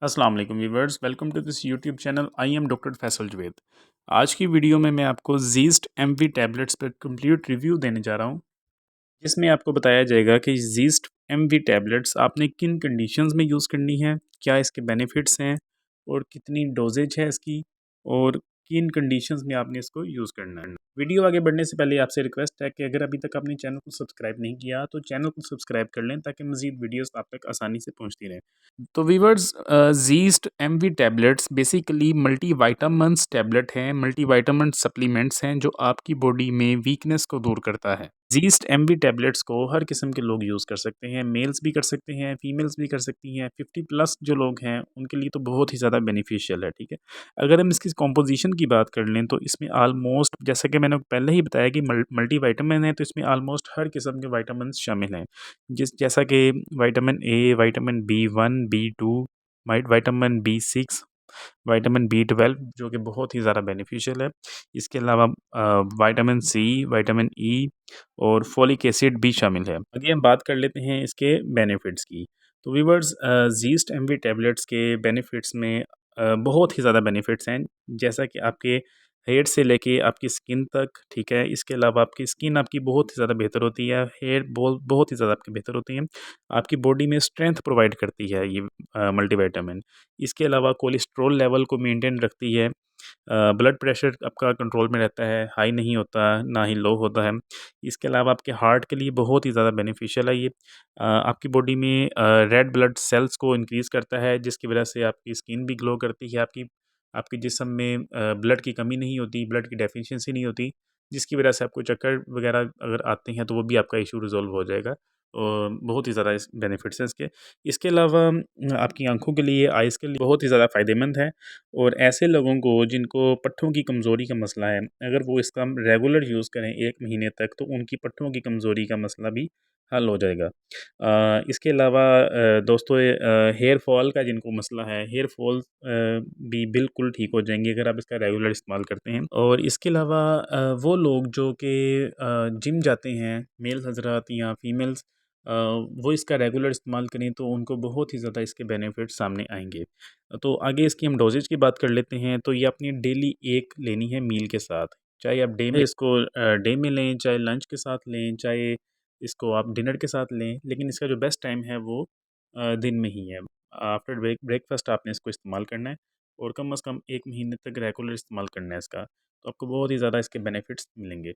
अस्सलाम वालेकुम viewers, welcome to this YouTube channel. I am doctor Faisal Javed. आज की वीडियो में मैं आपको जीस्ट एमवी टैबलेट्स पर कंप्लीट रिव्यू देने जा रहा हूँ, जिसमें आपको बताया जाएगा कि जीस्ट एमवी टैबलेट्स आपने किन कंडीशंस में यूज़ करनी है, क्या इसके बेनिफिट्स हैं और कितनी डोजेज है इसकी, और किन कंडीशंस में आपने इसको यूज़ करना है। वीडियो आगे बढ़ने से पहले आपसे रिक्वेस्ट है कि अगर अभी तक आपने चैनल को सब्सक्राइब नहीं किया तो चैनल को सब्सक्राइब कर लें, ताकि मज़ीद वीडियोस आप तक आसानी से पहुंचती रहें। तो वीवर्स, जीस्ट MV tablets basically multivitamins tablet हैं, मल्टीविटामिन सप्लीमेंट्स हैं जो आपकी बॉडी में वीकनेस को दूर करता है। जीस्ट एमवी टैबलेट्स को हर किस्म के लोग यूज़ कर सकते हैं, मेल्स भी कर सकते हैं, फीमेल्स भी कर सकती हैं। 50 प्लस जो लोग हैं उनके लिए तो बहुत ही ज़्यादा बेनिफिशियल है, ठीक है। अगर हम इसकी कॉम्पोजिशन की बात कर लें तो इसमें आलमोस्ट, जैसा कि मैंने पहले ही बताया कि मल्टीविटामिन है, तो इसमें आलमोस्ट हर किस्म के विटामिन शामिल हैं, जैसा कि vitamin A, vitamin B 1, B 2, vitamin B 6, vitamin B 12 जो कि बहुत ही ज़्यादा बेनिफिशियल है। इसके अलावा विटामिन सी, विटामिन ई और फोलिक एसिड भी शामिल है। आगे हम बात कर लेते हैं इसके बेनिफिट्स की। तो व्यूअर्स, जीस्ट एमवी टैबलेट्स के बेनिफिट्स में बहुत ही ज़्यादा बेनिफिट्स हैं, जैसा कि आपके हेयर से लेके आपकी स्किन तक, ठीक है। इसके अलावा आपकी स्किन आपकी बहुत ही ज़्यादा बेहतर होती है, हेयर बहुत ही ज़्यादा आपकी बेहतर होती हैं, आपकी बॉडी में स्ट्रेंथ प्रोवाइड करती है ये मल्टीविटामिन। इसके अलावा कोलेस्ट्रॉल लेवल को मेंटेन रखती है, ब्लड प्रेशर आपका कंट्रोल में रहता है, हाई नहीं होता, ना ही लो होता है। इसके अलावा आपके हार्ट के लिए बहुत ही ज़्यादा बेनिफिशियल है ये। आपकी बॉडी में रेड ब्लड सेल्स को इंक्रीज़ करता है, जिसकी वजह से आपकी स्किन भी ग्लो करती है, आपकी आपके जिस्म में ब्लड की कमी नहीं होती, ब्लड की डेफिशिएंसी नहीं होती, जिसकी वजह से आपको चक्कर वगैरह अगर आते हैं तो वो भी आपका इशू रिज़ॉल्व हो जाएगा। और बहुत ही ज़्यादा इस बेनिफिट्स हैं इसके। इसके अलावा आपकी आँखों के लिए, आइज़ के लिए बहुत ही ज़्यादा फ़ायदेमंद है। और ऐसे लोगों को जिनको पट्ठों की कमज़ोरी का मसला है, अगर वो इसका रेगुलर यूज़ करें 1 महीने तक, तो उनकी पट्ठों की कमज़ोरी का मसला भी हल हो जाएगा। इसके अलावा दोस्तों, हेयर फॉल का जिनको मसला है, हेयर फॉल भी बिल्कुल ठीक हो जाएंगे अगर आप इसका रेगुलर इस्तेमाल करते हैं। और इसके अलावा वो लोग जो कि जिम जाते हैं, मेल हज़रात या फीमेल्स, वो इसका रेगुलर इस्तेमाल करें तो उनको बहुत ही ज़्यादा इसके बेनिफिट सामने आएंगे। तो आगे इसकी हम डोजेज की बात कर लेते हैं। तो ये अपनी डेली एक लेनी है मील के साथ, चाहे आप डे में इसको डे में लें, चाहे लंच के साथ लें, चाहे इसको आप डिनर के साथ लें, लेकिन इसका जो बेस्ट टाइम है वो दिन में ही है। आफ्टर ब्रेकफास्ट आपने इसको इस्तेमाल करना है, और कम से कम 1 महीने तक रेगुलर इस्तेमाल करना है इसका, तो आपको बहुत ही ज़्यादा इसके बेनिफिट्स मिलेंगे।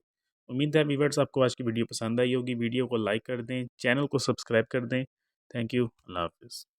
उम्मीद है व्यूअर्स आपको आज की वीडियो पसंद आई होगी। वीडियो को लाइक कर दें, चैनल को सब्सक्राइब कर दें। Thank you. अल्लाह हाफ़िज़।